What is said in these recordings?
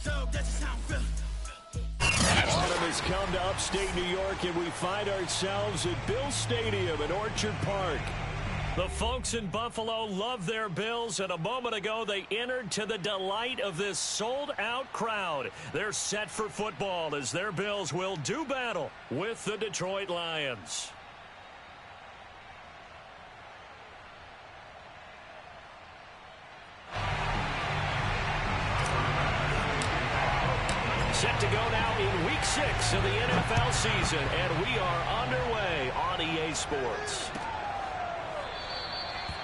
Adam has come to upstate New York, and we find ourselves at Bill Stadium in Orchard Park. The folks in Buffalo love their Bills, and a moment ago they entered to the delight of this sold-out crowd. They're set for football as their Bills will do battle with the Detroit Lions. Set to go now in Week 6 of the NFL season, and we are underway on EA Sports.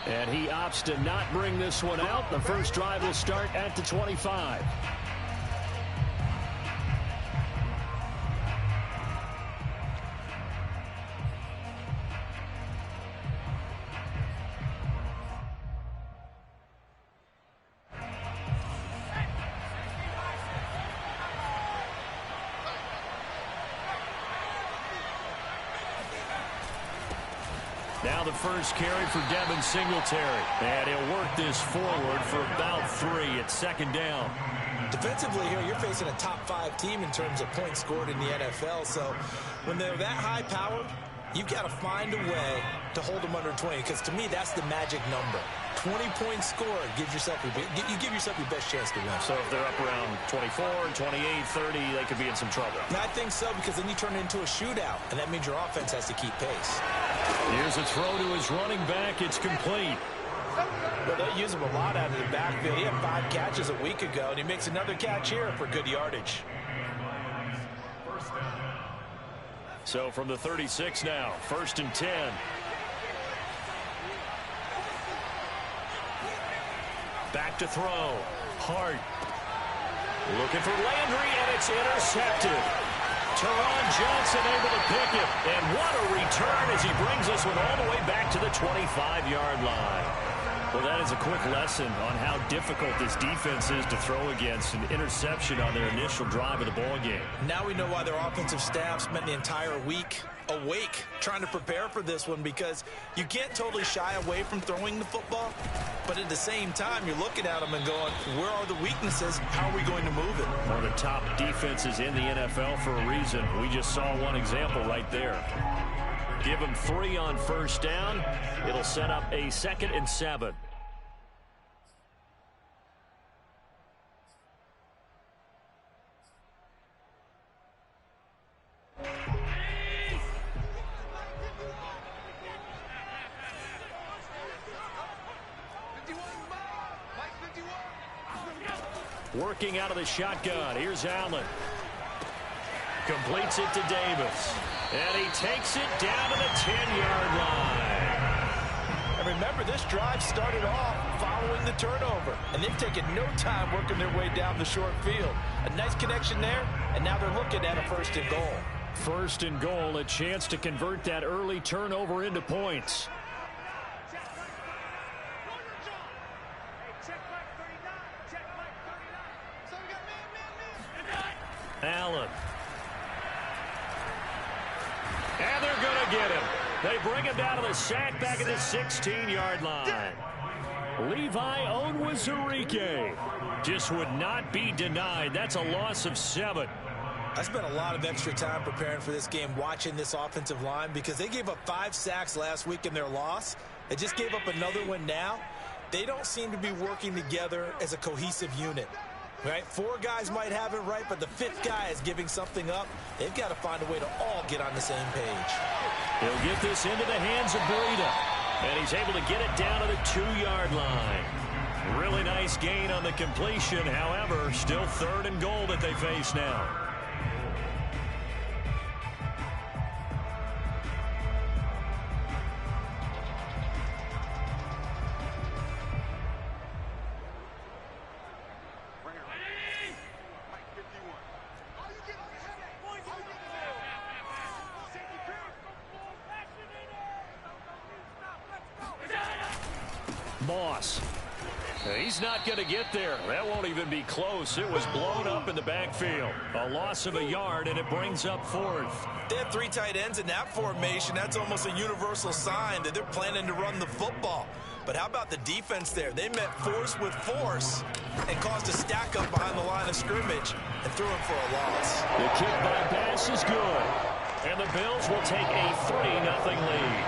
And he opts to not bring this one out. The first drive will start at the 25. Now the first carry for Devin Singletary. And he'll work this forward for about 3 at second down. Defensively here, you're facing a top 5 team in terms of points scored in the NFL. So when they're that high powered, you've got to find a way to hold them under 20. Because to me, that's the magic number. 20 points scored gives yourself you give yourself your best chance to win. So if they're up around 24, 28, 30, they could be in some trouble. And I think so, because then you turn it into a shootout, and that means your offense has to keep pace. Here's a throw to his running back. It's complete. Well, they use him a lot out of the backfield. He had 5 catches a week ago, and he makes another catch here for good yardage. So from the 36 now, 1st and 10. Back to throw. Hart. Looking for Landry, and it's intercepted. Teron Johnson able to pick it. And what a return as he brings this one all the way back to the 25-yard line. Well, that is a quick lesson on how difficult this defense is to throw against. An interception on their initial drive of the ballgame. Now we know why their offensive staff spent the entire week awake trying to prepare for this one, because you can't totally shy away from throwing the football, but at the same time you're looking at them and going, where are the weaknesses? How are we going to move it? One of the top defenses in the NFL for a reason. We just saw one example right there. Give them 3 on first down. It'll set up a 2nd and 7. Working out of the shotgun. Here's Allen. Completes it to Davis. And he takes it down to the 10-yard line. And remember, this drive started off following the turnover. And they've taken no time working their way down the short field. A nice connection there, and now they're looking at a 1st and goal. 1st and goal, a chance to convert that early turnover into points. Allen. And they're going to get him. They bring him down to the sack back at the 16-yard line. Levi Onwuzurike just would not be denied. That's a loss of 7. I spent a lot of extra time preparing for this game, watching this offensive line, because they gave up 5 sacks last week in their loss. They just gave up another one now. They don't seem to be working together as a cohesive unit. Right? 4 guys might have it right, but the 5th guy is giving something up. They've got to find a way to all get on the same page. He'll get this into the hands of Breida. And he's able to get it down to the 2-yard line. Really nice gain on the completion. However, still 3rd and goal that they face now. Moss. He's not going to get there. That won't even be close. It was blown up in the backfield. A loss of a yard, and it brings up 4th. They have 3 tight ends in that formation. That's almost a universal sign that they're planning to run the football. But how about the defense there? They met force with force and caused a stack up behind the line of scrimmage. scrimmage and threw him for a loss. The kick by pass is good. And the Bills will take a 3-0 lead.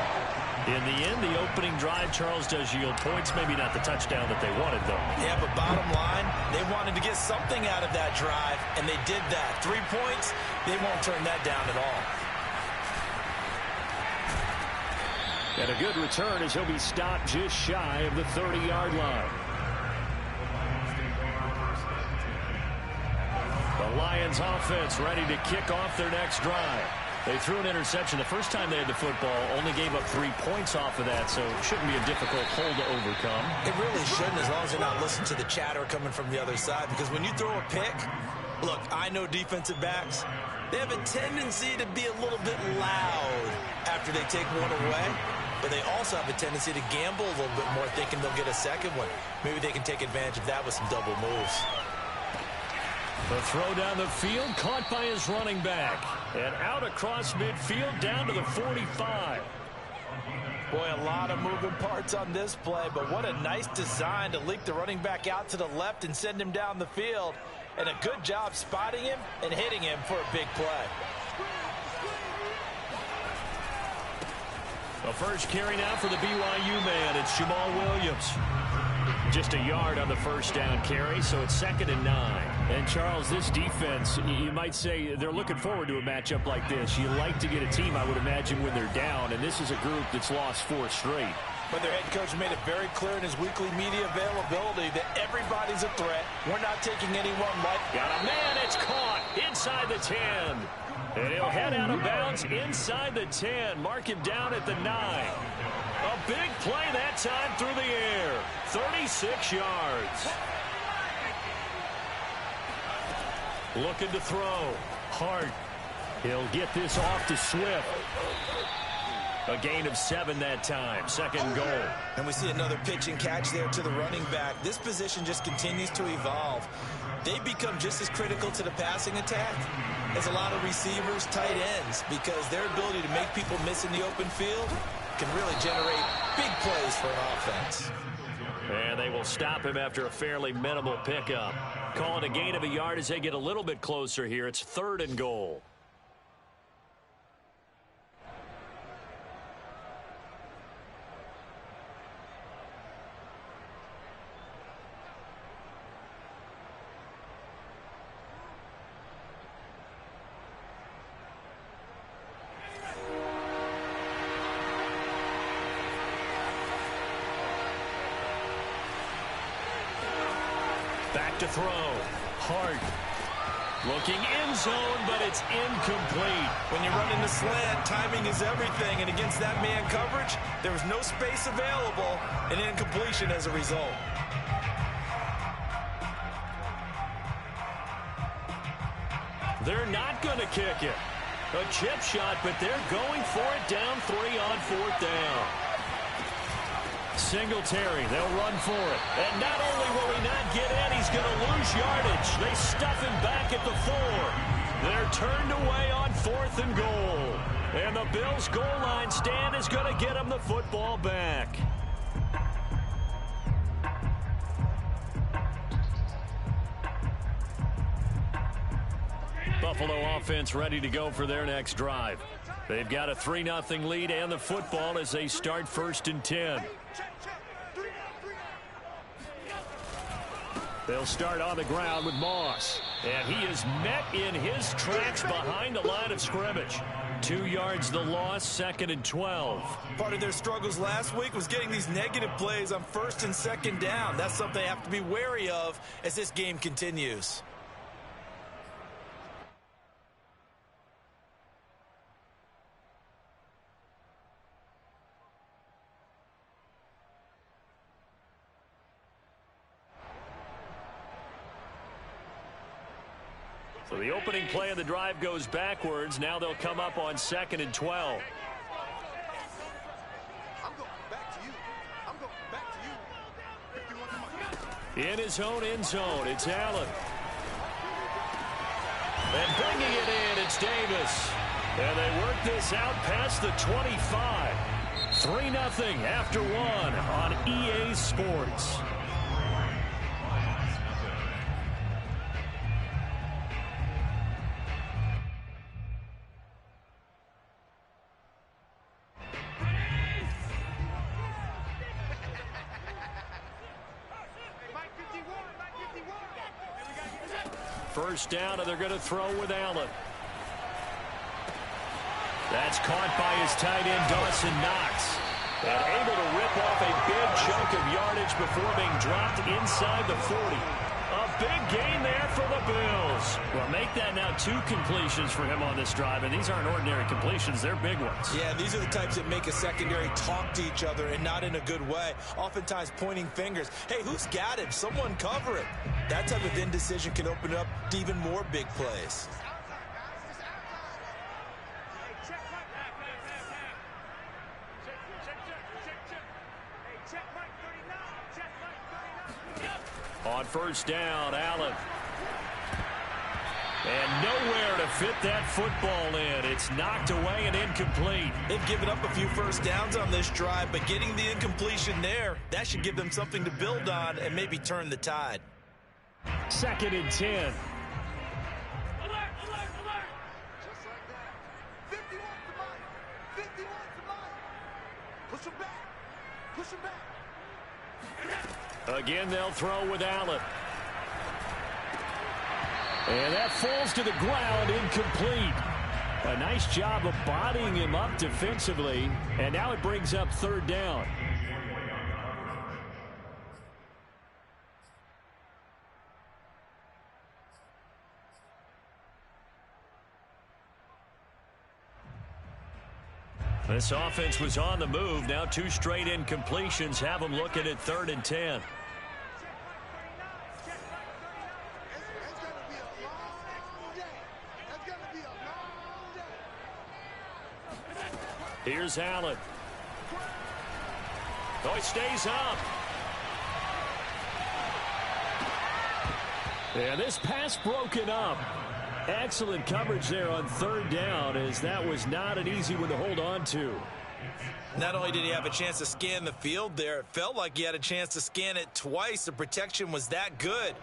In the end, the opening drive, Charles, does yield points. Maybe not the touchdown that they wanted, though. Yeah, but bottom line, they wanted to get something out of that drive, and they did that. 3 points, they won't turn that down at all. And a good return as he'll be stopped just shy of the 30-yard line. The Lions offense ready to kick off their next drive. They threw an interception the first time they had the football, only gave up 3 points off of that, so it shouldn't be a difficult hole to overcome. It really shouldn't, as long as you're not listening to the chatter coming from the other side, because when you throw a pick, look, I know defensive backs, they have a tendency to be a little bit loud after they take one away, but they also have a tendency to gamble a little bit more, thinking they'll get a second one. Maybe they can take advantage of that with some double moves. The throw down the field, caught by his running back. And out across midfield, down to the 45. Boy, a lot of moving parts on this play, but what a nice design to leak the running back out to the left and send him down the field. And a good job spotting him and hitting him for a big play. The first carry now for the BYU man. It's Jamal Williams. Just a yard on the first down carry, so it's 2nd and 9. And, Charles, this defense, you might say they're looking forward to a matchup like this. You like to get a team, I would imagine, when they're down, and this is a group that's lost 4 straight. But their head coach made it very clear in his weekly media availability that everybody's a threat. We're not taking anyone light. Got a man, it's caught inside the 10. And he'll head out of bounds inside the 10. Mark him down at the 9. A big play that time through the air. 36 yards. Looking to throw. Hart. He'll get this off to Swift. A gain of 7 that time. 2nd goal. And we see another pitch and catch there to the running back. This position just continues to evolve. They become just as critical to the passing attack as a lot of receivers, tight ends, because their ability to make people miss in the open field can really generate big plays for an offense. And they will stop him after a fairly minimal pickup. Calling a gain of a yard as they get a little bit closer here. It's 3rd and goal. Back to throw. Hart. Looking end zone, but it's incomplete. When you run in the slant, timing is everything. And against that man coverage, there was no space available, and incompletion as a result. They're not going to kick it. A chip shot, but they're going for it down 3 on 4th down. Singletary, they'll run for it. And not only will he not get in, he's going to lose yardage. They stuff him back at the 4. They're turned away on 4th and goal. And the Bills' goal line stand is going to get them the football back. Buffalo offense ready to go for their next drive. They've got a 3-0 lead and the football as they start 1st and 10. They'll start on the ground with Moss. And he is met in his tracks behind the line of scrimmage. 2 yards the loss, 2nd and 12. Part of their struggles last week was getting these negative plays on 1st and 2nd down. That's something they have to be wary of as this game continues. So the opening play of the drive goes backwards. Now they'll come up on 2nd and 12. In his own end zone, it's Allen. And bringing it in, it's Davis. And they work this out past the 25. 3-0 after 1 on EA Sports. First down, and they're going to throw with Allen. That's caught by his tight end, Dawson Knox. And able to rip off a big chunk of yardage before being dropped inside the 40. A big gain there for the Bills. Well, make that now 2 completions for him on this drive, and these aren't ordinary completions. They're big ones. Yeah, these are the types that make a secondary talk to each other and not in a good way. Oftentimes pointing fingers. Hey, who's got him? Someone cover it. That type of indecision can open up to even more big plays. On first down, Allen. And nowhere to fit that football in. It's knocked away and incomplete. They've given up a few first downs on this drive, but getting the incompletion there, that should give them something to build on and maybe turn the tide. 2nd and 10. Alert, alert, alert. Just like that. 51 to Mike. 51 to Mike. Push him back. Push him back. Again, they'll throw with Allen. And that falls to the ground, incomplete. A nice job of bodying him up defensively. And now it brings up 3rd down. This offense was on the move. Now 2 straight incompletions have them looking at 3rd and 10. Here's Allen. Oh, he stays up. And this pass broken up. Excellent coverage there on 3rd down, as that was not an easy one to hold on to. Not only did he have a chance to scan the field there, it felt like he had a chance to scan it twice. The protection was that good.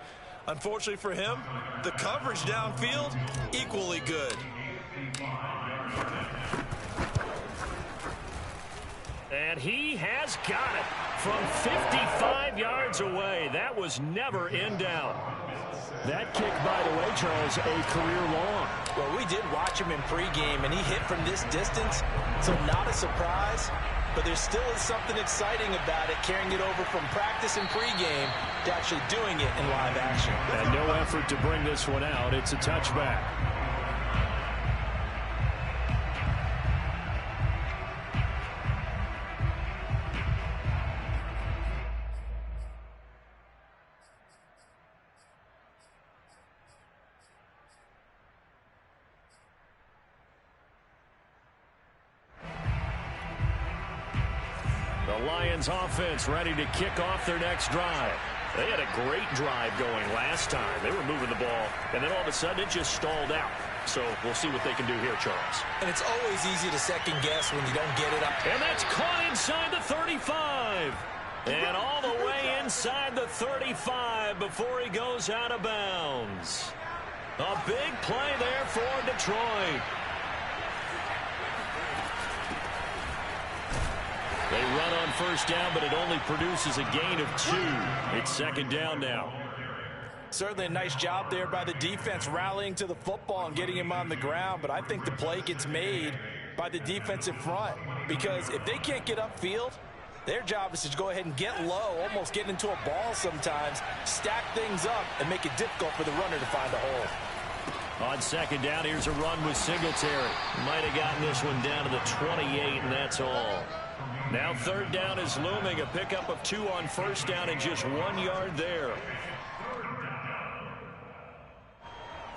Unfortunately for him, the coverage downfield, equally good. And he has got it from 55 yards away. That was never in doubt. That kick, by the way, Charles, a career long. Well, we did watch him in pregame, and he hit from this distance, so not a surprise. But there still is something exciting about it, carrying it over from practice and pregame to actually doing it in live action. And no effort to bring this one out. It's a touchback. Lions offense ready to kick off their next drive. They had a great drive going last time. They were moving the ball, and then all of a sudden it just stalled out. So we'll see what they can do here, Charles. And it's always easy to second guess when you don't get it up. And that's caught inside the 35. And all the way inside the 35 before he goes out of bounds. A big play there for Detroit. They run on first down, but it only produces a gain of 2. It's 2nd down now. Certainly a nice job there by the defense rallying to the football and getting him on the ground, but I think the play gets made by the defensive front, because if they can't get upfield, their job is to go ahead and get low, almost get into a ball sometimes, stack things up, and make it difficult for the runner to find a hole. On 2nd down, here's a run with Singletary. Might have gotten this one down to the 28, and that's all. Now 3rd down is looming. A pickup of 2 on first down and just 1 yard there.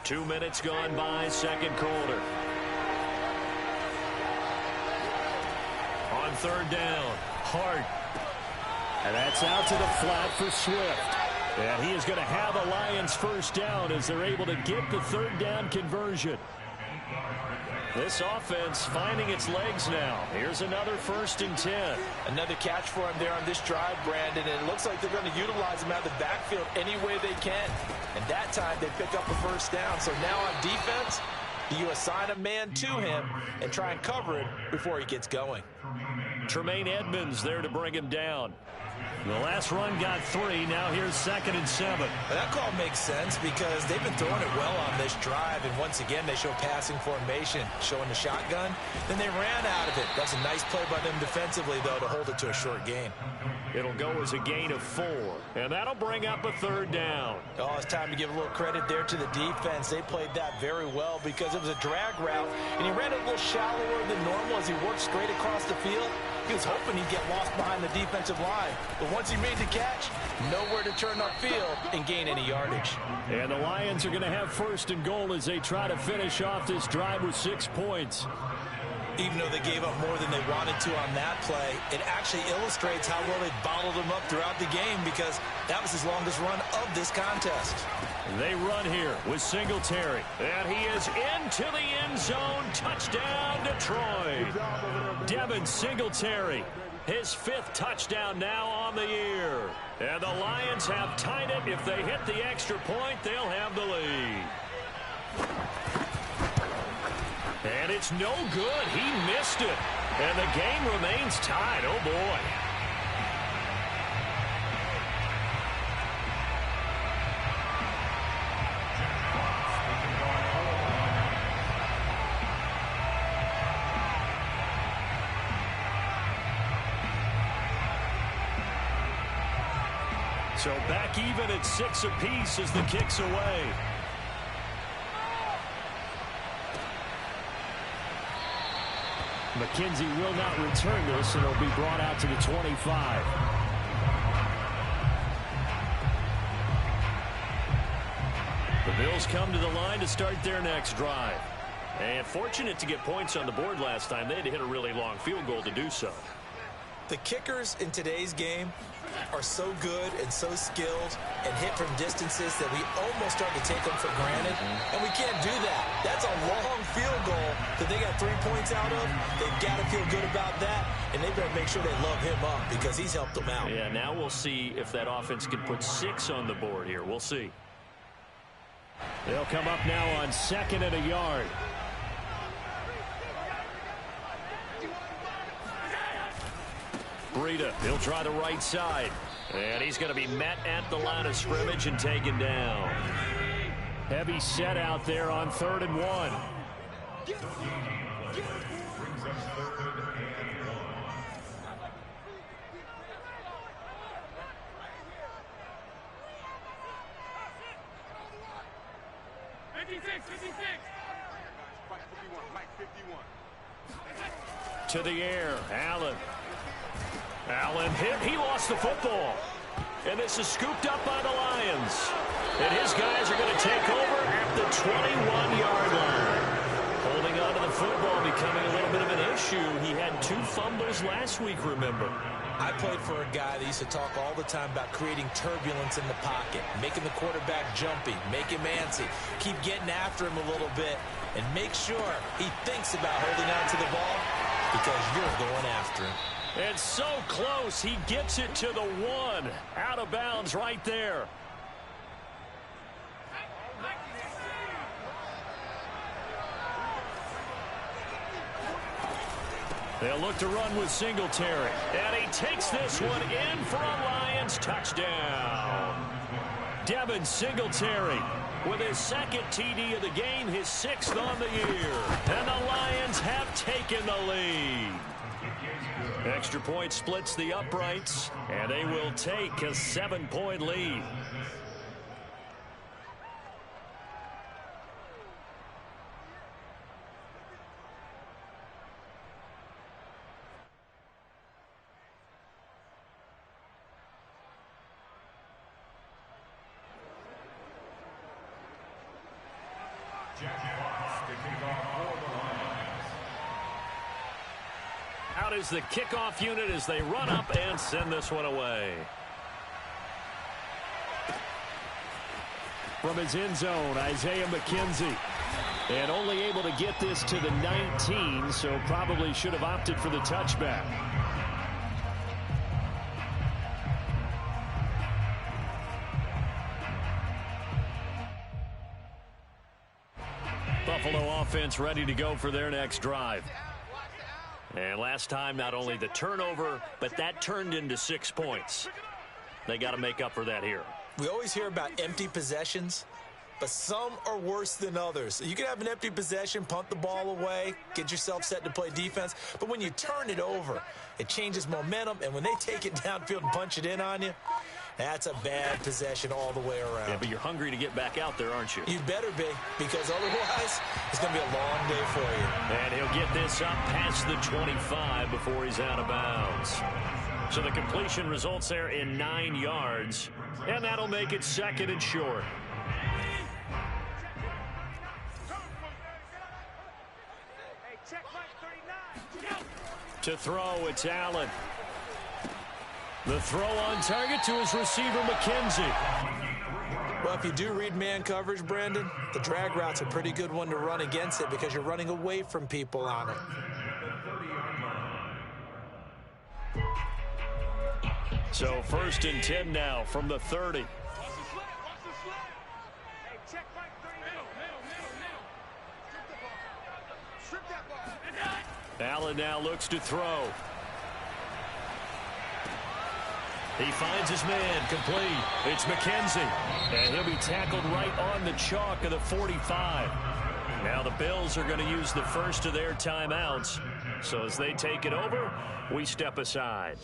2 minutes gone by, 2nd quarter. On 3rd down, Hart. And that's out to the flat for Swift. And he is going to have a Lions first down as they're able to get the 3rd down conversion. This offense finding its legs now. Here's another 1st and 10. Another catch for him there on this drive, Brandon, and it looks like they're going to utilize him out of the backfield any way they can. And that time they pick up the first down. So now on defense, you assign a man to him and try and cover it before he gets going. Tremaine Edmonds there to bring him down. The last run got 3. Now here's 2nd and 7. That call makes sense because they've been throwing it well on this drive. And once again, they show passing formation, showing the shotgun. Then they ran out of it. That's a nice play by them defensively, though, to hold it to a short gain. It'll go as a gain of 4. And that'll bring up a 3rd down. Oh, it's time to give a little credit there to the defense. They played that very well because it was a drag route. And he ran it a little shallower than normal as he worked straight across the field. He was hoping he'd get lost behind the defensive line. But once he made the catch, nowhere to turn upfield and gain any yardage. And the Lions are going to have 1st and goal as they try to finish off this drive with 6 points. Even though they gave up more than they wanted to on that play, it actually illustrates how well they bottled them up throughout the game because that was his longest run of this contest. They run here with Singletary. And he is into the end zone. Touchdown, Detroit. Devin Singletary, his 5th touchdown now on the year. And the Lions have tied it. If they hit the extra point, they'll have the lead. And it's no good. He missed it. And the game remains tied. Oh, boy. So back even at 6 apiece as the kick's away. McKenzie will not return this, and it'll be brought out to the 25. The Bills come to the line to start their next drive. And fortunate to get points on the board last time. They had to hit a really long field goal to do so. The kickers in today's game are so good and so skilled and hit from distances that we almost start to take them for granted. And we can't do that. That's a long field goal that they got 3 points out of. They've got to feel good about that, and they better make sure they love him up because he's helped them out. Yeah, now we'll see if that offense can put 6 on the board here. We'll see. They'll come up now on 2nd and a yard. Breida, he'll try the right side. And he's going to be met at the line of scrimmage and taken down. Heavy set out there on 3rd and 1. To the air, Allen. Allen hit. He lost the football. And this is scooped up by the Lions. And his guys are going to take over at the 21-yard line. Holding on to the football becoming a little bit of an issue. He had 2 fumbles last week, remember. I played for a guy that used to talk all the time about creating turbulence in the pocket, making the quarterback jumpy, make him antsy, keep getting after him a little bit, and make sure he thinks about holding on to the ball because you're going after him. And so close, he gets it to the 1. Out of bounds right there. They'll look to run with Singletary. And he takes this one in for a Lions touchdown. Devin Singletary with his 2nd TD of the game, his 6th on the year. And the Lions have taken the lead. Extra point splits the uprights, and they will take a 7-point lead. Out is the kickoff unit as they run up and send this one away. From his end zone, Isaiah McKenzie. And only able to get this to the 19, so probably should have opted for the touchback. Buffalo offense ready to go for their next drive. And last time, not only the turnover, but that turned into 6 points. They got to make up for that here. We always hear about empty possessions, but some are worse than others. You can have an empty possession, punt the ball away, get yourself set to play defense, but when you turn it over, it changes momentum, and when they take it downfield and punch it in on you, that's a bad possession all the way around. Yeah, but you're hungry to get back out there, aren't you? You better be, because otherwise, it's going to be a long day for you. And he'll get this up past the 25 before he's out of bounds. So the completion results there in 9 yards, and that'll make it 2nd and short. To throw, it's Allen. The throw on target to his receiver, McKenzie. Well, if you do read man coverage, Brandon, the drag route's a pretty good one to run against it because you're running away from people on it. So 1st and 10 now from the 30. Allen now looks to throw. He finds his man, complete. It's McKenzie, and he'll be tackled right on the chalk of the 45. Now the Bills are going to use the first of their timeouts. So as they take it over, we step aside.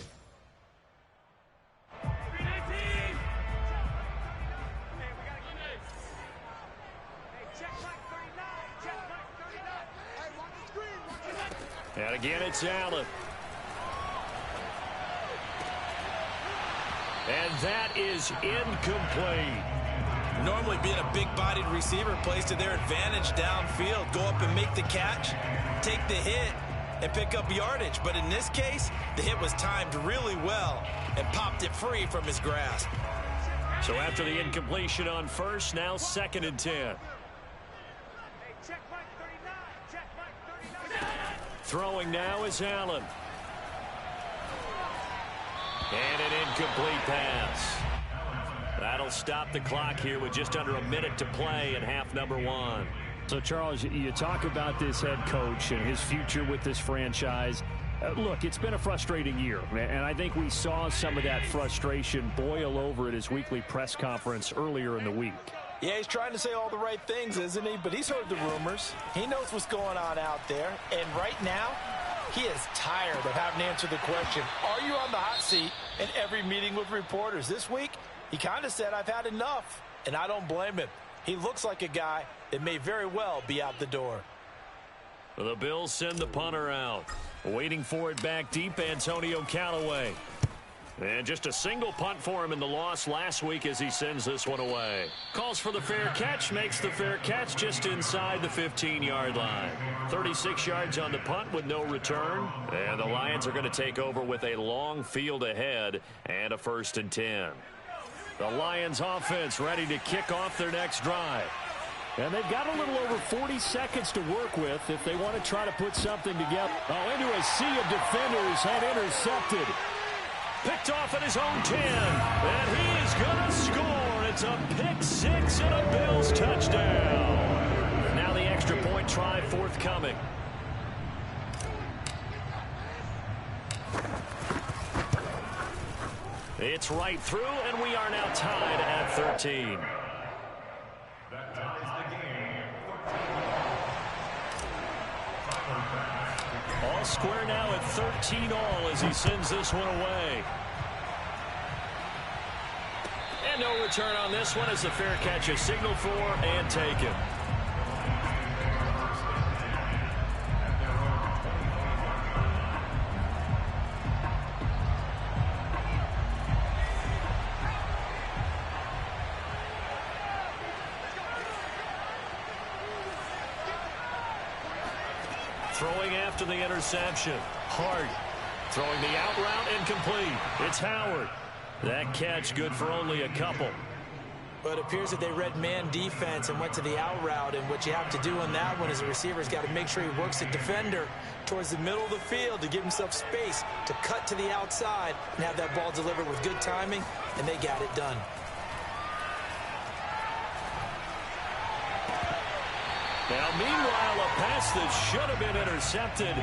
And again, it's Allen. And that is incomplete. Normally being a big-bodied receiver plays to their advantage downfield. Go up and make the catch, take the hit, and pick up yardage. But in this case, the hit was timed really well and popped it free from his grasp. So after the incompletion on first, now 2nd and 10. Throwing now is Allen. And an incomplete pass. That'll stop the clock here with just under a minute to play in half number 1. So, Charles, you talk about this head coach and his future with this franchise. Look, it's been a frustrating year, and I think we saw some of that frustration boil over at his weekly press conference earlier in the week. Yeah, he's trying to say all the right things, isn't he? But he's heard the rumors. He knows what's going on out there. And right now, he is tired of having to answer the question, are you on the hot seat in every meeting with reporters? This week, he kind of said, I've had enough. And I don't blame him. He looks like a guy that may very well be out the door. The Bills send the punter out. Waiting for it back deep, Antonio Callaway. And just a single punt for him in the loss last week as he sends this one away. Calls for the fair catch, makes the fair catch just inside the 15-yard line. 36 yards on the punt with no return. And the Lions are going to take over with a long field ahead and a 1st and 10. The Lions offense ready to kick off their next drive. And they've got a little over 40 seconds to work with if they want to try to put something together. Oh, into a sea of defenders and intercepted. Picked off at his own 10, and he is going to score. It's a pick-6 and a Bills touchdown. Now the extra point try forthcoming. It's right through, and we are now tied at 13. All square now at 13 all as he sends this one away. And no return on this one as the fair catch is signaled for and taken. Throwing after the interception. Hart throwing the out route incomplete. It's Howard. That catch good for only a couple. But it appears that they read man defense and went to the out route. And what you have to do on that one is the receiver's got to make sure he works the defender towards the middle of the field to give himself space to cut to the outside and have that ball delivered with good timing. And they got it done. Now, meanwhile, a pass that should have been intercepted,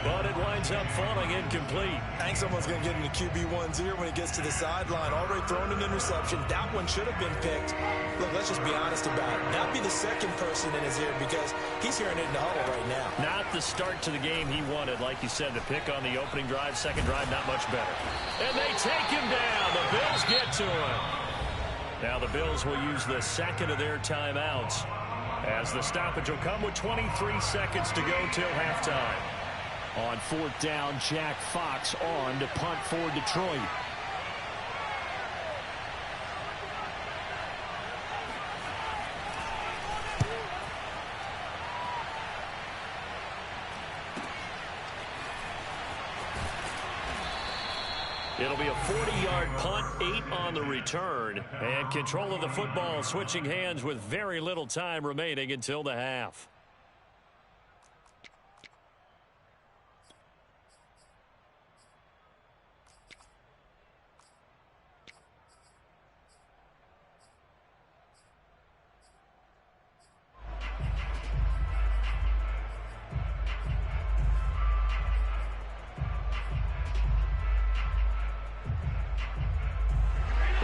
but it winds up falling incomplete. I think someone's going to get into QB1's ear when he gets to the sideline. Already thrown an interception. That one should have been picked. Look, let's just be honest about it. That'd be the second person in his ear because he's hearing it in the huddle right now. Not the start to the game he wanted. Like you said, the pick on the opening drive, second drive, not much better. And they take him down. The Bills get to him. Now the Bills will use the second of their timeouts, as the stoppage will come with 23 seconds to go till halftime. On fourth down, Jack Fox on to punt for Detroit. It'll be a 40-yard punt, 8 on the return, and control of the football switching hands with very little time remaining until the half.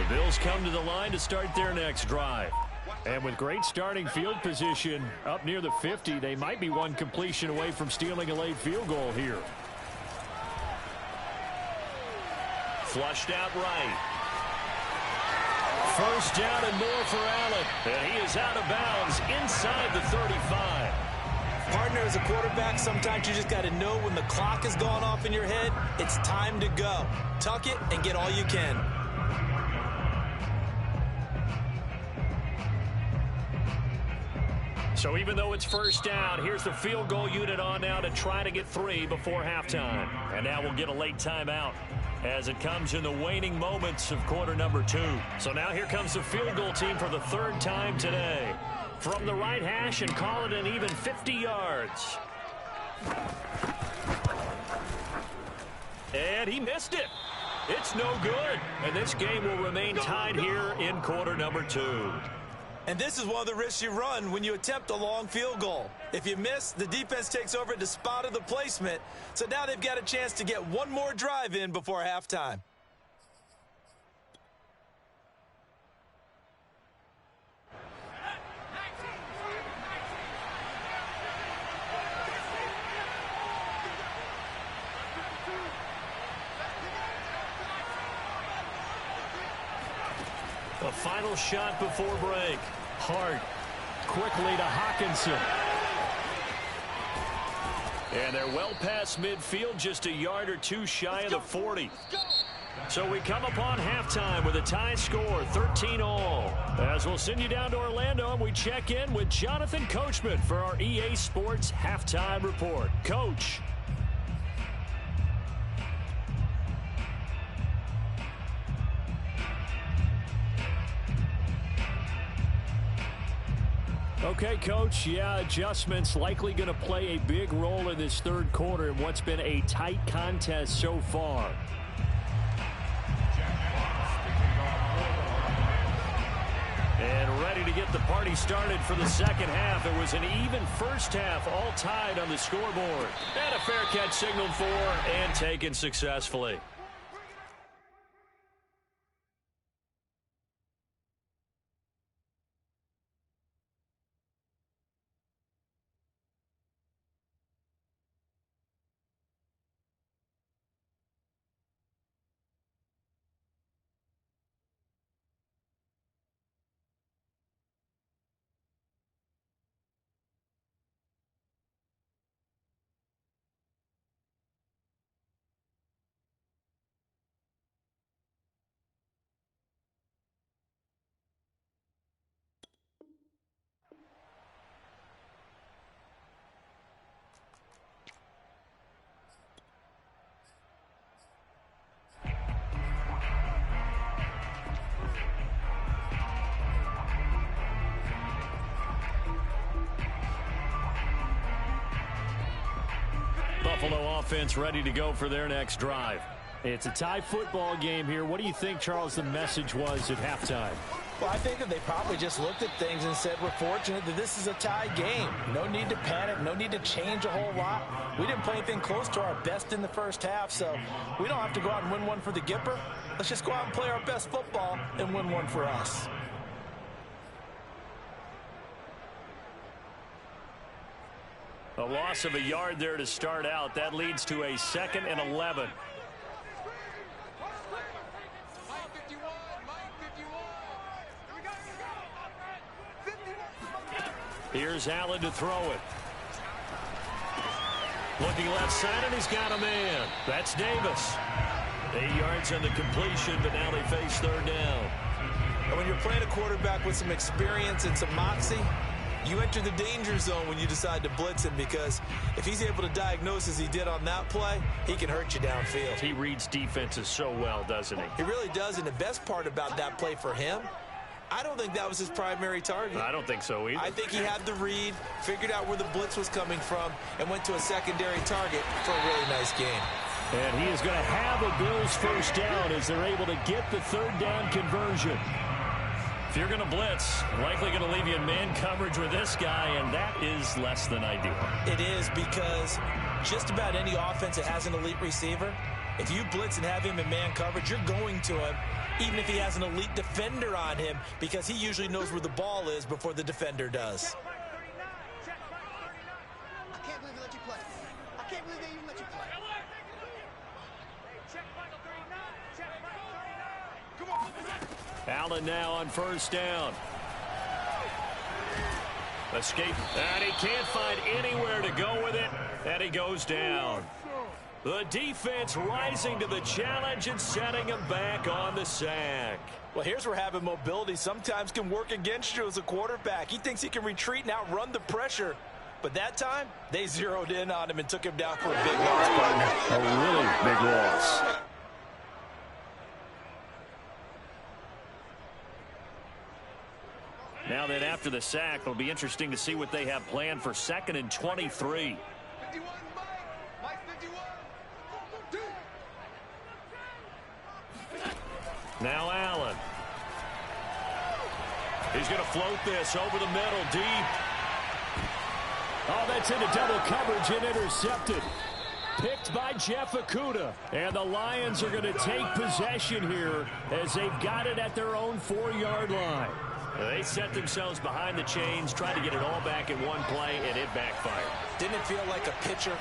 Bills come to the line to start their next drive. And with great starting field position up near the 50, they might be one completion away from stealing a late field goal here. Flushed out right. First down and more for Allen. And he is out of bounds inside the 35. Partner, as a quarterback, sometimes you just got to know when the clock has gone off in your head, it's time to go. Tuck it and get all you can. So even though it's first down, here's the field goal unit on now to try to get 3 before halftime. And now we'll get a late timeout as it comes in the waning moments of quarter number 2. So now here comes the field goal team for the third time today. From the right hash and call it an even 50 yards. And he missed it. It's no good. And this game will remain tied here in quarter number 2. And this is one of the risks you run when you attempt a long field goal. If you miss, the defense takes over at the spot of the placement. So now they've got a chance to get one more drive in before halftime. A final shot before break. Hart quickly to Hawkinson. And they're well past midfield, just a yard or two shy of the 40. So we come upon halftime with a tie score, 13-all. As we'll send you down to Orlando, and we check in with Jonathan Coachman for our EA Sports Halftime Report. Coach. Okay, Coach, yeah, adjustments likely going to play a big role in this third quarter in what's been a tight contest so far. And ready to get the party started for the second half. It was an even first half, all tied on the scoreboard. And a fair catch signaled for and taken successfully. Buffalo offense ready to go for their next drive. It's a tie football game here. What do you think, Charles, the message was at halftime? Well, I think that they probably just looked at things and said, we're fortunate that this is a tie game. No need to panic, no need to change a whole lot. We didn't play anything close to our best in the first half, so we don't have to go out and win one for the Gipper. Let's just go out and play our best football and win one for us. A loss of a yard there to start out. That leads to a 2nd and 11. Here's Allen to throw it. Looking left side, and he's got a man. That's Davis. 8 yards on the completion, but now they face 3rd down. And when you're playing a quarterback with some experience and some moxie, you enter the danger zone when you decide to blitz him, because if he's able to diagnose as he did on that play, he can hurt you downfield. He reads defenses so well, doesn't he? He really does, and the best part about that play for him, I don't think that was his primary target. I don't think so either. I think he had the read, figured out where the blitz was coming from, and went to a secondary target for a really nice game. And he is going to have a Bills first down as they're able to get the 3rd down conversion. If you're going to blitz, likely going to leave you in man coverage with this guy, and that is less than ideal. It is, because just about any offense that has an elite receiver, if you blitz and have him in man coverage, you're going to him, even if he has an elite defender on him, because he usually knows where the ball is before the defender does. I can't believe they let you play. I can't believe they even let you play. Come on. Allen now on 1st down. Escape, and he can't find anywhere to go with it, and he goes down. The defense rising to the challenge and setting him back on the sack. Well, here's where having mobility sometimes can work against you as a quarterback. He thinks he can retreat and outrun the pressure. But that time, they zeroed in on him and took him down for a big loss, partner. A really big loss. Now that after the sack, it'll be interesting to see what they have planned for 2nd and 23. 51, Mike 51. Now Allen. He's going to float this over the middle, deep. Oh, that's into double coverage and intercepted. Picked by Jeff Okudah. And the Lions are going to take possession here as they've got it at their own 4-yard line. They set themselves behind the chains, trying to get it all back in one play, and it backfired. Didn't it feel like a pitcher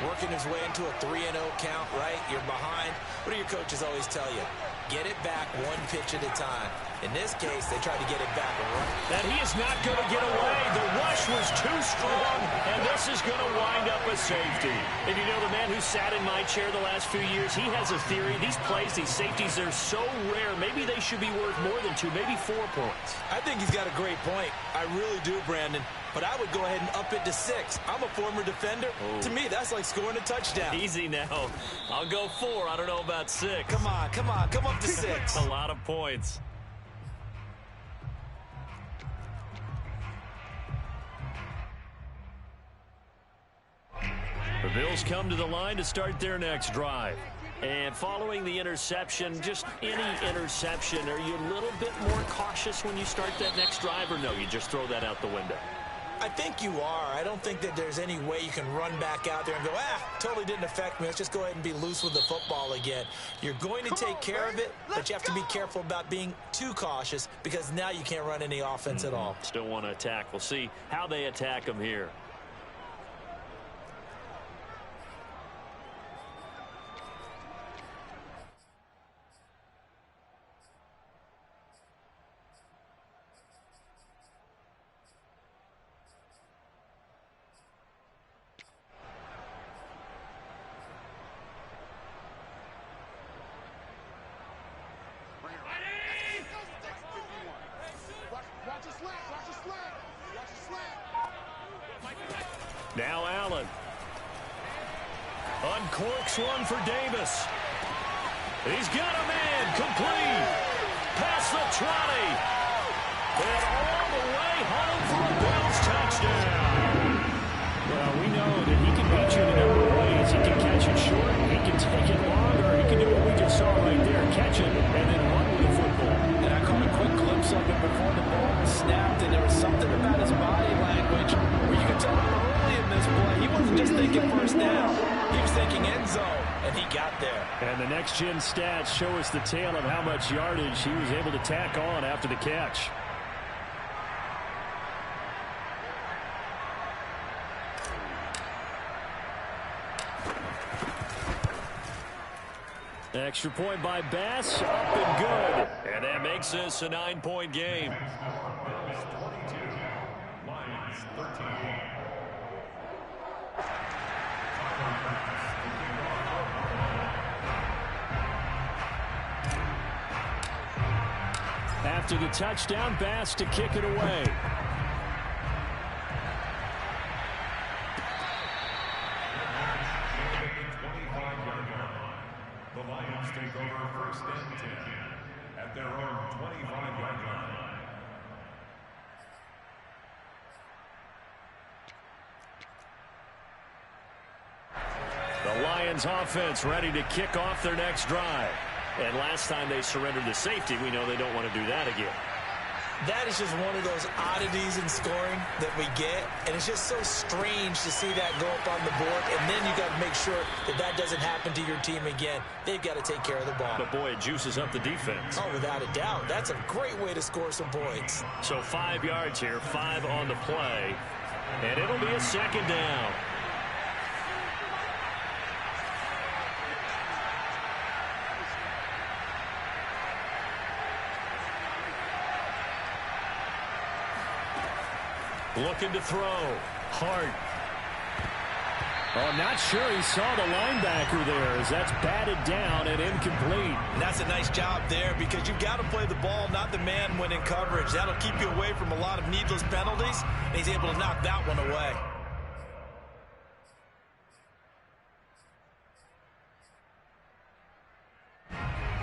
working his way into a 3-0 count, right? You're behind. What do your coaches always tell you? Get it back one pitch at a time. In this case, they tried to get it back right. And he is not going to get away. The rush was too strong, and this is going to wind up a safety. And you know, the man who sat in my chair the last few years, he has a theory. These plays, these safeties, they're so rare. Maybe they should be worth more than 2, maybe 4 points. I think he's got a great point. I really do, Brandon. But I would go ahead and up it to 6. I'm a former defender. Oh. To me, that's like scoring a touchdown. Easy now. I'll go 4. I don't know about 6. Come on. Come up to 6. A lot of points. The Bills come to the line to start their next drive. And following the interception, just any interception, are you a little bit more cautious when you start that next drive, or no, you just throw that out the window? I think you are. I don't think that there's any way you can run back out there and go, totally didn't affect me. Let's just go ahead and be loose with the football again. You're going to take care of it, but you have to be careful about being too cautious, because now you can't run any offense at all. Still want to attack. We'll see how they attack them here. Now Allen. Uncorks one for Davis. He's got a man. Complete. Past the 20. And all the way home for a Bills touchdown. Well, we know that he can beat you in a number of ways. He can catch it short. He can take it longer. He can do what we just saw right there. Catch it and then run with the football. And I caught a quick glimpse of it, thinking first down. He was thinking end zone, and he got there. And the next-gen stats show us the tale of how much yardage he was able to tack on after the catch. Extra point by Bass, up and good. And that makes this a 9-point game. After the touchdown, Bass to kick it away. The Lions take over first and 10 at their own 25-yard line. The Lions offense ready to kick off their next drive. And last time they surrendered the safety, we know they don't want to do that again. That is just one of those oddities in scoring that we get, and it's just so strange to see that go up on the board, and then you got to make sure that that doesn't happen to your team again. They've got to take care of the ball. But, boy, it juices up the defense. Oh, without a doubt. That's a great way to score some points. So 5 yards here, 5 on the play, and it'll be a second down. Looking to throw. Hart. Oh, I'm not sure he saw the linebacker there as that's batted down and incomplete. And that's a nice job there because you've got to play the ball, not the man when in coverage. That'll keep you away from a lot of needless penalties, and he's able to knock that one away.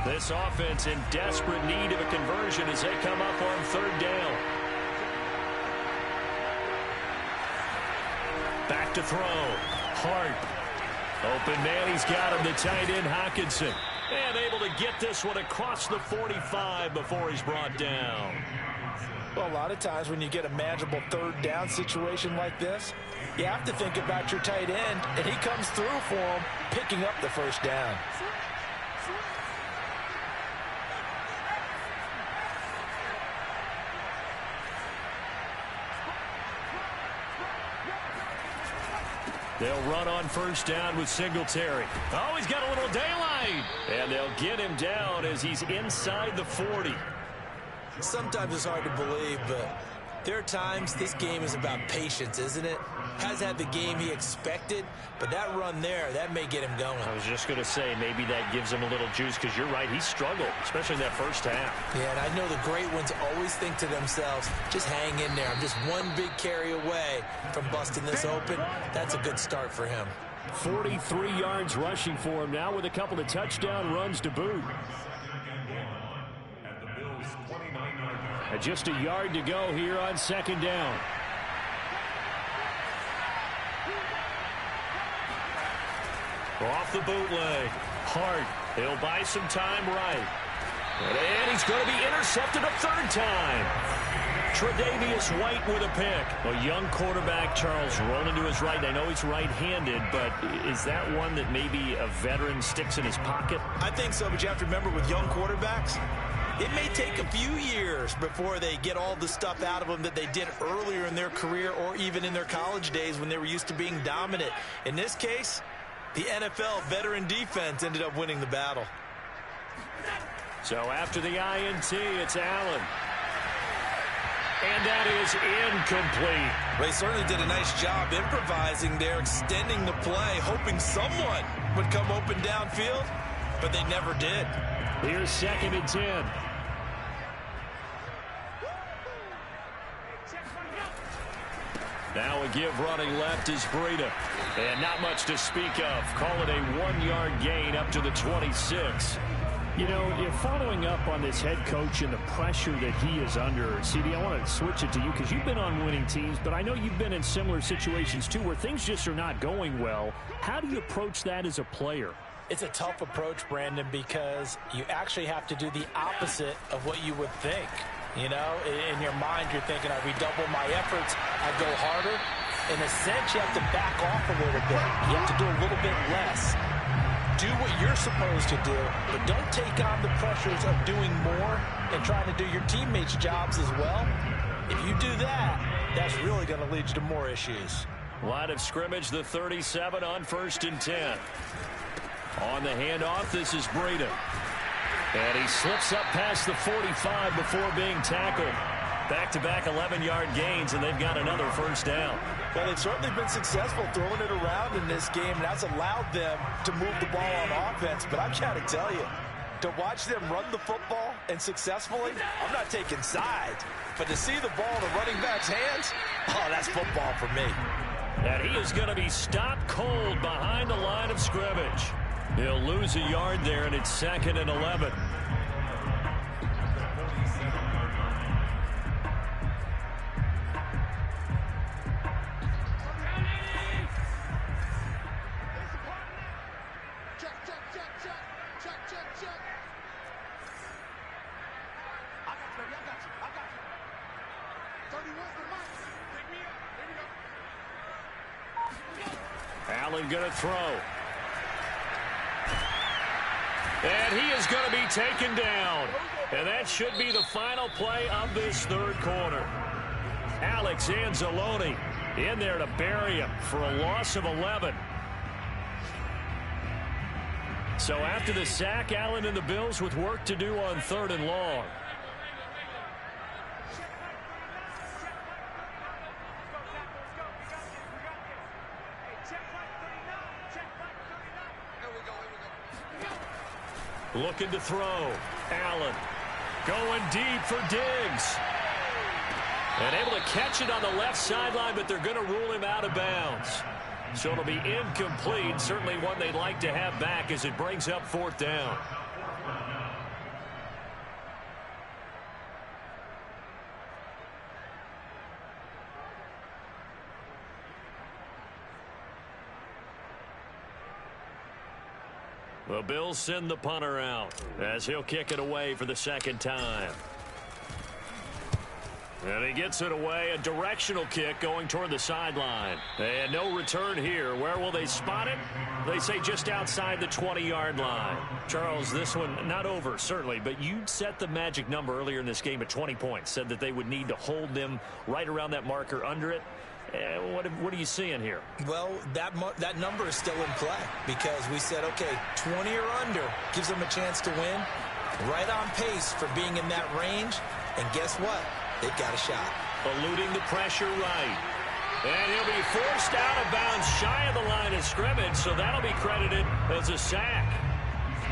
This offense in desperate need of a conversion as they come up on third down. Back to throw. Hart. Open man, he's got him, the tight end Hockenson. And able to get this one across the 45 before he's brought down. Well, a lot of times when you get a manageable third down situation like this, you have to think about your tight end, and he comes through for him, picking up the first down. They'll run on first down with Singletary. Oh, he's got a little daylight. And they'll get him down as he's inside the 40. Sometimes it's hard to believe, but there are times this game is about patience, isn't it? Has had the game he expected, but that run there, that may get him going. I was just going to say, maybe that gives him a little juice because you're right, he struggled, especially in that first half. Yeah, and I know the great ones always think to themselves, just hang in there. I'm just one big carry away from busting this open. That's a good start for him. 43 yards rushing for him now with a couple of touchdown runs to boot. Just a yard to go here on second down. Off the bootleg. Hart. He'll buy some time right. And he's going to be intercepted a third time. Tre'Davious White with a pick. A young quarterback, Charles, rolling to his right. I know he's right-handed, but is that one that maybe a veteran sticks in his pocket? I think so, but you have to remember with young quarterbacks, it may take a few years before they get all the stuff out of them that they did earlier in their career or even in their college days when they were used to being dominant. In this case, the NFL veteran defense ended up winning the battle. So after the INT, it's Allen. And that is incomplete. They certainly did a nice job improvising there, extending the play, hoping someone would come open downfield, but they never did. Here's second and 10. Now a give running left is Breida. And not much to speak of. Call it a 1-yard gain up to the 26. You know, you're following up on this head coach and the pressure that he is under. CD, I want to switch it to you because you've been on winning teams, but I know you've been in similar situations too where things just are not going well. How do you approach that as a player? It's a tough approach, Brandon, because you actually have to do the opposite of what you would think. You know, in your mind, you're thinking, I redouble my efforts, I go harder. In a sense, you have to back off a little bit. You have to do a little bit less. Do what you're supposed to do, but don't take on the pressures of doing more and trying to do your teammates' jobs as well. If you do that, that's really going to lead you to more issues. Line of scrimmage, the 37 on 1st and 10. On the handoff, this is Breida. And he slips up past the 45 before being tackled. Back-to-back 11-yard gains, and they've got another first down. Well, they've certainly been successful throwing it around in this game, and that's allowed them to move the ball on offense. But I've got to tell you, to watch them run the football and successfully, I'm not taking sides. But to see the ball in the running back's hands, oh, that's football for me. And he is going to be stopped cold behind the line of scrimmage. He'll lose a yard there, and it's 2nd and 11. Allen going to throw. And he is going to be taken down. And that should be the final play of this third quarter. Alex Anzalone in there to bury him for a loss of 11. So after the sack, Allen and the Bills with work to do on 3rd and long. Looking to throw. Allen going deep for Diggs. And able to catch it on the left sideline, but they're going to rule him out of bounds. So it'll be incomplete. Certainly one they'd like to have back as it brings up 4th down. The Bills send the punter out as he'll kick it away for the 2nd time. And he gets it away, a directional kick going toward the sideline. And no return here. Where will they spot it? They say just outside the 20-yard line. Charles, this one not over, certainly, but you set the magic number earlier in this game at 20 points. Said that they would need to hold them right around that marker under it. What are you seeing here? Well, that number is still in play because we said, okay, 20 or under gives them a chance to win. Right on pace for being in that range. And guess what? They've got a shot. Eluding the pressure right. And he'll be forced out of bounds shy of the line of scrimmage, so that'll be credited as a sack.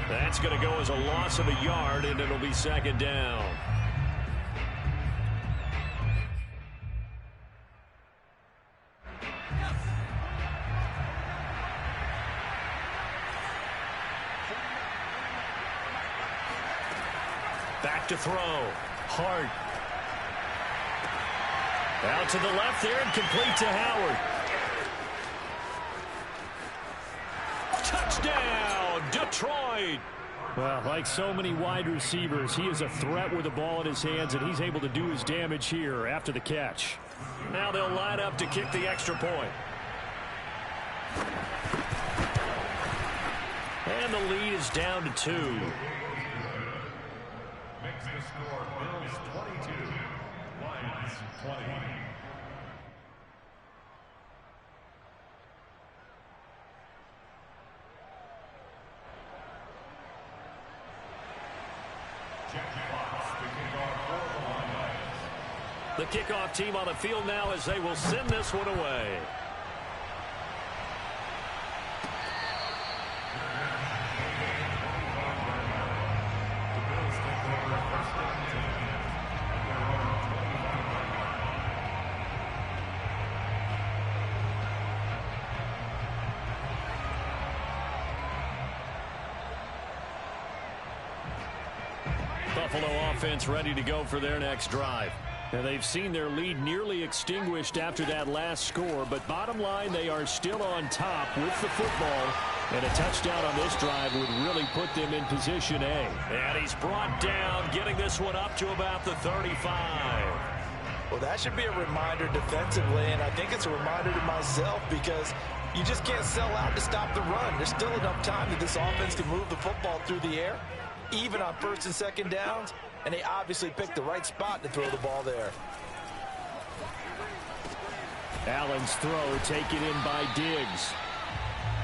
That's going to go as a loss of a yard, and it'll be 2nd down. Back to throw. Hart. Out to the left there and complete to Howard. Touchdown, Detroit. Well, like so many wide receivers, he is a threat with the ball in his hands, and he's able to do his damage here after the catch. Now they'll line up to kick the extra point. And the lead is down to 2. Makes the score Bills 22, Lions 20. The kickoff team on the field now as they will send this one away. Buffalo offense ready to go for their next drive. And they've seen their lead nearly extinguished after that last score, but bottom line, they are still on top with the football, and a touchdown on this drive would really put them in position A. And he's brought down, getting this one up to about the 35. Well, that should be a reminder defensively, and I think it's a reminder to myself because you just can't sell out to stop the run. There's still enough time that this offense can move the football through the air, even on first and second downs, and they obviously picked the right spot to throw the ball there. Allen's throw taken in by Diggs.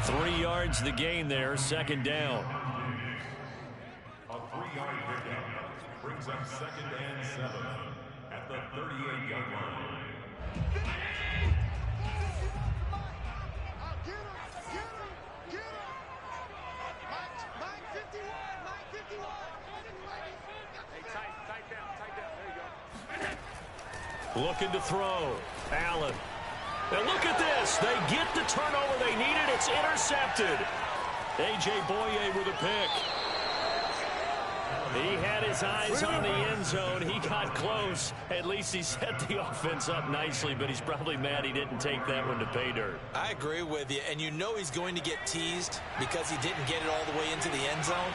3 yards the gain there, second down. A 3-yard pickup brings up 2nd and 7 at the 38-yard line. Looking to throw. Allen. And look at this. They get the turnover they needed. It's intercepted. A.J. Boye with a pick. He had his eyes on the end zone. He got close. At least he set the offense up nicely, but he's probably mad he didn't take that one to pay dirt. I agree with you, and you know he's going to get teased because he didn't get it all the way into the end zone.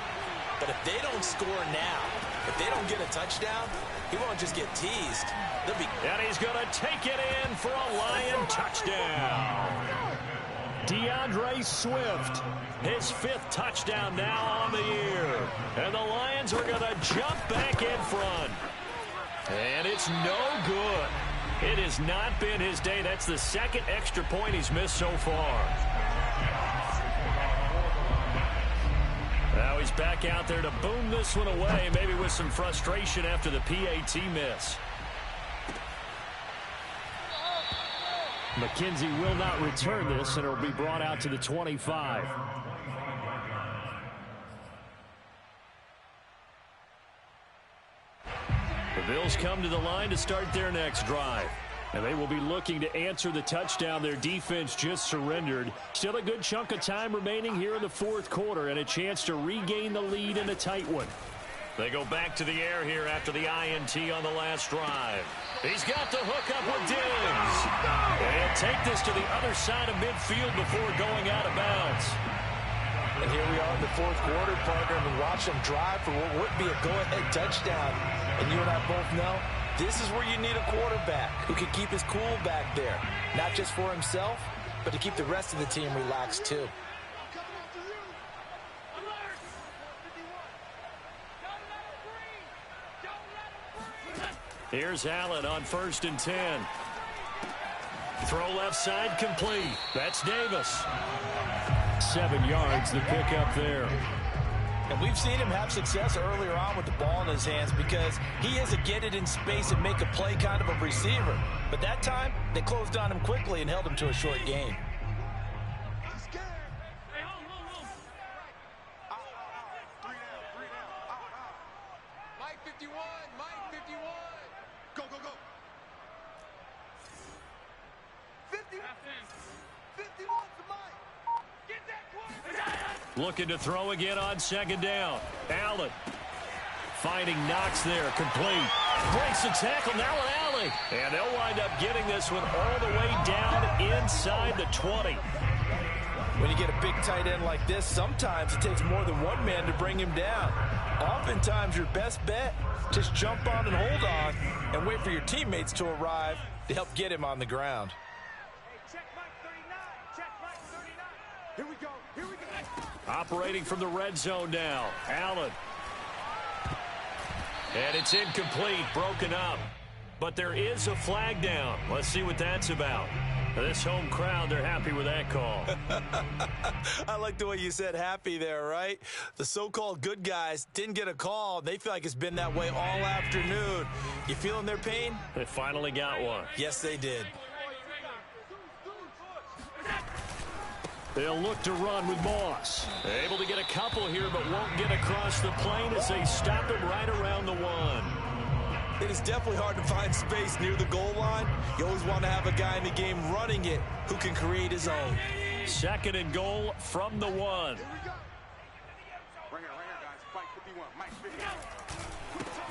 But if they don't score now, if they don't get a touchdown, he won't just get teased. And he's going to take it in for a Lion touchdown. DeAndre Swift, his 5th touchdown now on the year. And the Lions are going to jump back in front. And it's no good. It has not been his day. That's the 2nd extra point he's missed so far. Now he's back out there to boom this one away, maybe with some frustration after the PAT miss. McKenzie will not return this, and it will be brought out to the 25. The Bills come to the line to start their next drive. And they will be looking to answer the touchdown their defense just surrendered. Still a good chunk of time remaining here in the 4th quarter and a chance to regain the lead in a tight one. They go back to the air here after the INT on the last drive. He's got the hook up with Diggs. And take this to the other side of midfield before going out of bounds. And here we are in the 4th quarter, partner, and we watch them drive for what would be a go-ahead touchdown. And you and I both know this is where you need a quarterback who can keep his cool back there. Not just for himself, but to keep the rest of the team relaxed too. Here's Allen on 1st and 10. Throw left side complete. That's Davis. 7 yards, the pickup there. And we've seen him have success earlier on with the ball in his hands because he is a get it in space and make a play kind of a receiver. But that time, they closed on him quickly and held him to a short gain. Mike 51, Mike 51. Go, go, go. 50, 51 to Mike. Get that quarterback. Looking to throw again on 2nd down. Allen finding Knox there, complete. Breaks the tackle, now an alley. And they'll wind up getting this one all the way down inside the 20. When you get a big tight end like this, sometimes it takes more than one man to bring him down. Oftentimes, your best bet, just jump on and hold on and wait for your teammates to arrive to help get him on the ground. Hey, check Mike 39. Check Mike 39. Here we go. Here we go. Operating from the red zone now. Allen. And it's incomplete, broken up. But there is a flag down. Let's see what that's about. This home crowd, they're happy with that call. I like the way you said happy there, right? The so-called good guys didn't get a call. They feel like it's been that way all afternoon. You feeling their pain? They finally got one. Yes, they did. They'll look to run with Moss. Able to get a couple here, but won't get across the plane as they stop him right around the 1. It is definitely hard to find space near the goal line. You always want to have a guy in the game running it who can create his own. 2nd and goal from the 1. Right here, guys. Mike 51, Mike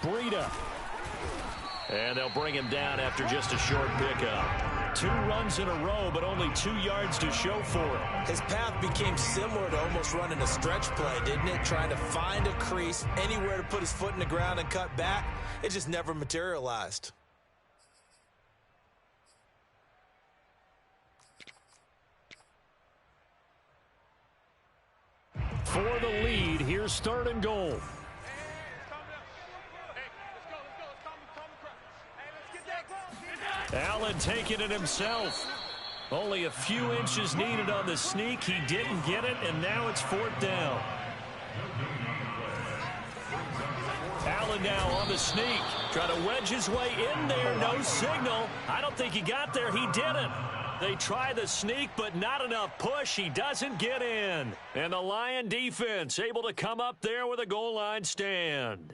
51. Breida. And they'll bring him down after just a short pickup. 2 runs in a row, but only 2 yards to show for it. His path became similar to almost running a stretch play, didn't it? Trying to find a crease, anywhere to put his foot in the ground and cut back. It just never materialized. for the lead. Here's third and goal. Allen taking it himself. Only a few inches needed on the sneak. He didn't get it, and now it's fourth down. Allen now on the sneak. Trying to wedge his way in there. No signal. I don't think he got there. He didn't. They try the sneak, but not enough push. He doesn't get in. And the Lion defense able to come up there with a goal line stand.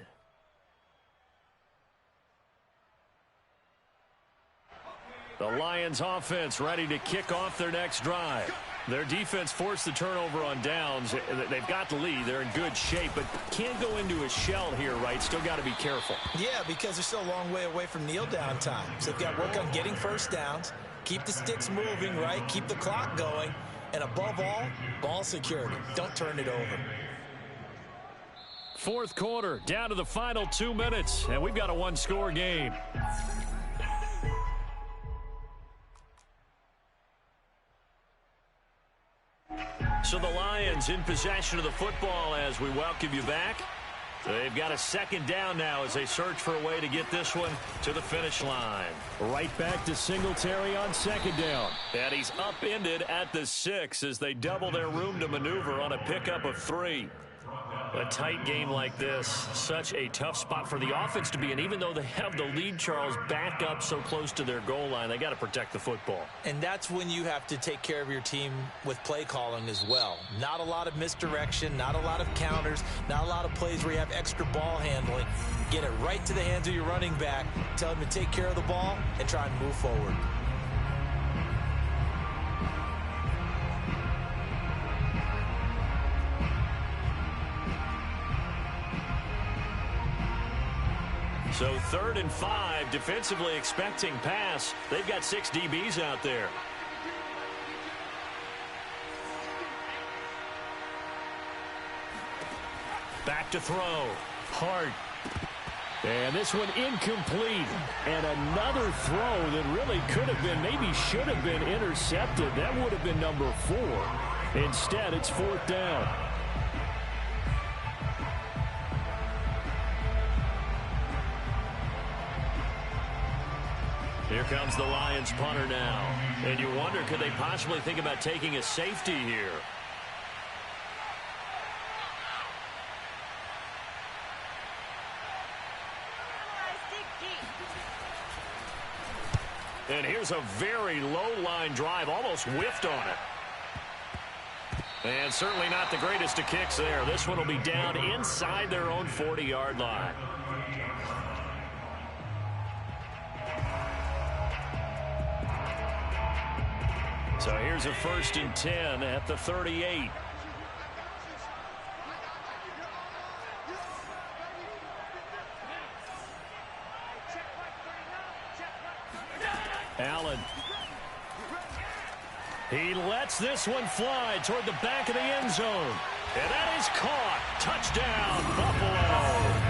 The Lions offense ready to kick off their next drive. Their defense forced the turnover on downs. They've got the lead. They're in good shape, but can't go into a shell here, right? Still got to be careful. Yeah, because they're still a long way away from kneel down time. So they've got to work on getting first downs, keep the sticks moving, right? Keep the clock going. And above all, ball security. Don't turn it over. Fourth quarter, down to the final 2 minutes, and we've got a one-score game. So the Lions in possession of the football as we welcome you back. They've got a second down now as they search for a way to get this one to the finish line. Right back to Singletary on second down. And he's upended at the 6 as they double their room to maneuver on a pickup of 3. A tight game like this, such a tough spot for the offense to be in. Even though they have the lead, Charles, back up so close to their goal line, they got to protect the football. And that's when you have to take care of your team with play calling as well. Not a lot of misdirection, not a lot of counters, not a lot of plays where you have extra ball handling. Get it right to the hands of your running back, tell him to take care of the ball, and try and move forward. So 3rd and 5, defensively expecting pass. They've got 6 DBs out there. Back to throw. Hart. And this one incomplete. And another throw that really could have been, maybe should have been intercepted. That would have been number 4. Instead, it's 4th down. Here comes the Lions punter now. And you wonder, could they possibly think about taking a safety here? And here's a very low-line drive, almost whiffed on it. And certainly not the greatest of kicks there. This one will be down inside their own 40-yard line. So here's a 1st and 10 at the 38. Allen. He lets this one fly toward the back of the end zone. And that is caught. Touchdown, Buffalo.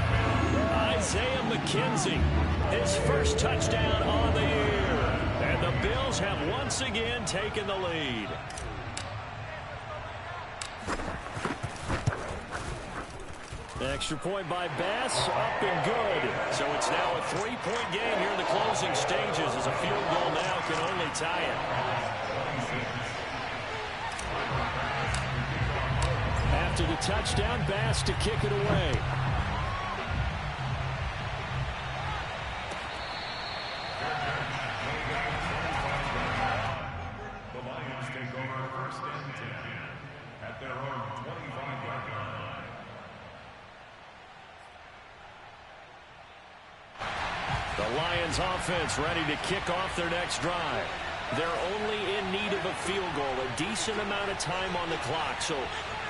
Isaiah McKenzie, his first touchdown on the year. And the Bills have once again taken the lead. Extra point by Bass, up and good. So it's now a 3-point game here in the closing stages as a field goal now can only tie it. After the touchdown, Bass to kick it away. The Lions take over 1st and 10 at their own 25-yard line. The Lions offense ready to kick off their next drive. They're only in need of a field goal, a decent amount of time on the clock. So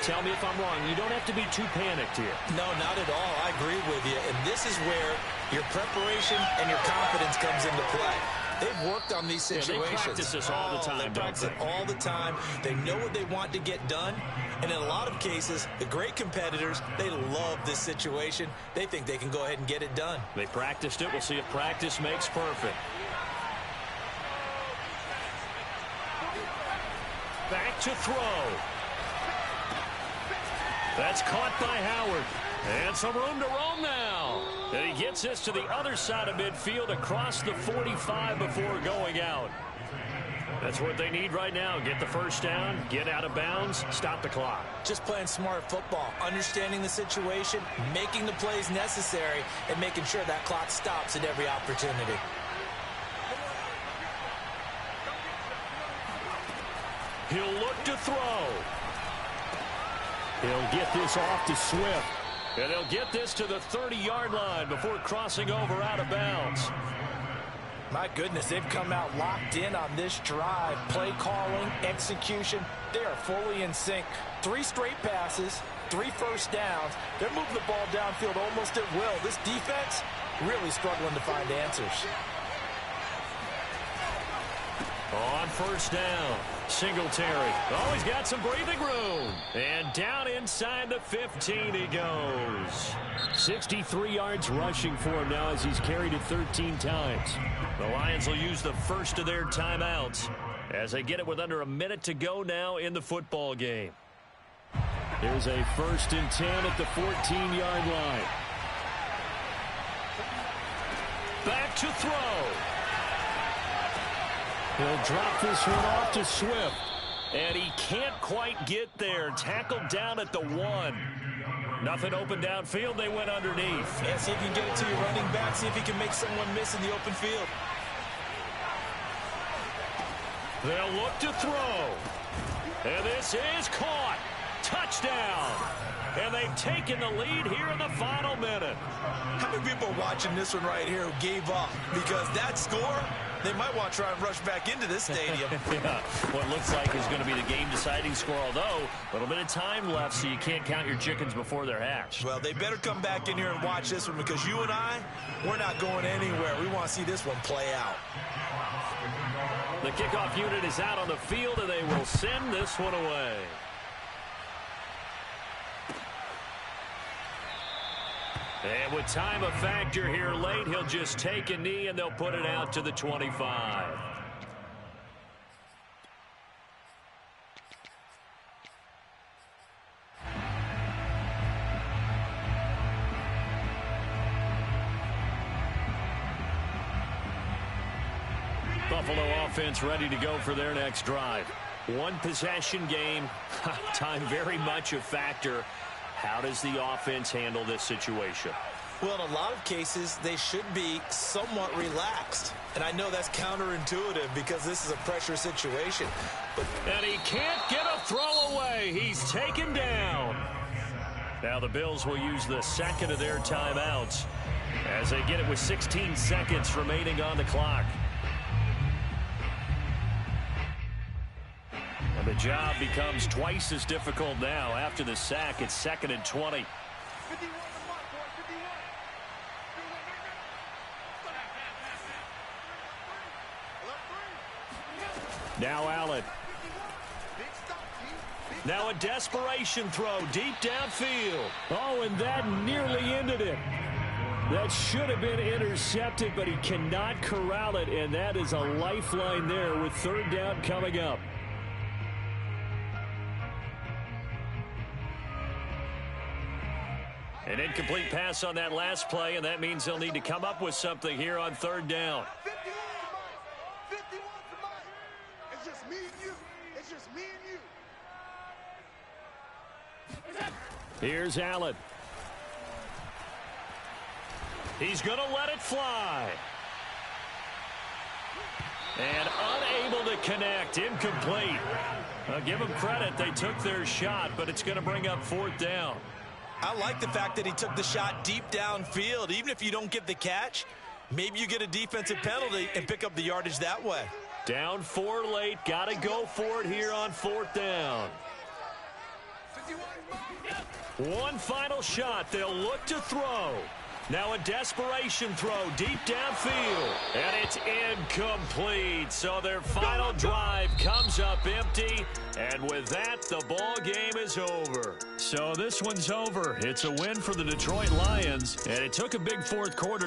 tell me if I'm wrong. You don't have to be too panicked here. No, not at all. I agree with you. And this is where your preparation and your confidence comes into play. They've worked on these situations. Yeah, they practice this all the time, they practice it all the time. They know what they want to get done. And in a lot of cases, the great competitors, they love this situation. They think they can go ahead and get it done. They practiced it. We'll see if practice makes perfect. Back to throw. That's caught by Howard. And some room to roam now. And he gets this to the other side of midfield across the 45 before going out. That's what they need right now. Get the first down, get out of bounds, stop the clock. Just playing smart football, understanding the situation, making the plays necessary, and making sure that clock stops at every opportunity. He'll look to throw. He'll get this off to Swift. And he'll get this to the 30-yard line before crossing over out of bounds. My goodness, they've come out locked in on this drive. Play calling, execution, they are fully in sync. 3 straight passes, 3 first downs. They're moving the ball downfield almost at will. This defense really struggling to find answers. On first down, Singletary. Oh, he's got some breathing room. And down inside the 15 he goes. 63 yards rushing for him now as he's carried it 13 times. The Lions will use the first of their timeouts as they get it with under a minute to go now in the football game. Here's a 1st and 10 at the 14-yard line. Back to throw. He'll drop this one off to Swift. And he can't quite get there. Tackled down at the 1. Nothing open downfield. They went underneath. Yeah, see if you can get it to your running back. See if he can make someone miss in the open field. They'll look to throw. And this is caught. Touchdown. And they've taken the lead here in the final minute. How many people are watching this one right here who gave up? Because that score, they might want to try and rush back into this stadium. Yeah, what looks like is going to be the game-deciding score, although a little bit of time left, so you can't count your chickens before they're hatched. Well, they better come back in here and watch this one because you and I, we're not going anywhere. We want to see this one play out. The kickoff unit is out on the field, and they will send this one away. And with time a factor here late, he'll just take a knee, and they'll put it out to the 25. Buffalo offense ready to go for their next drive. One possession game, time very much a factor. How does the offense handle this situation? Well, in a lot of cases, they should be somewhat relaxed. And I know that's counterintuitive because this is a pressure situation. And he can't get a throw away. He's taken down. Now the Bills will use the second of their timeouts as they get it with 16 seconds remaining on the clock. And the job becomes twice as difficult now after the sack. It's 2nd and 20. Now Allen. Now a desperation throw deep downfield. Oh, and that nearly ended it. That should have been intercepted, but he cannot corral it, and that is a lifeline there with 3rd down coming up. An incomplete pass on that last play, and that means they'll need to come up with something here on 3rd down. 51 to Mike. It's just me and you. It's just me and you. Here's Allen. He's going to let it fly. And unable to connect. Incomplete. I'll give them credit. They took their shot, but it's going to bring up 4th down. I like the fact that he took the shot deep downfield. Even if you don't get the catch, maybe you get a defensive penalty and pick up the yardage that way. Down 4 late. Got to go for it here on 4th down. One final shot. They'll look to throw. Now a desperation throw deep downfield. And it's incomplete. So their final drive comes up empty. And with that, the ball game is over. So this one's over. It's a win for the Detroit Lions. And it took a big 4th quarter to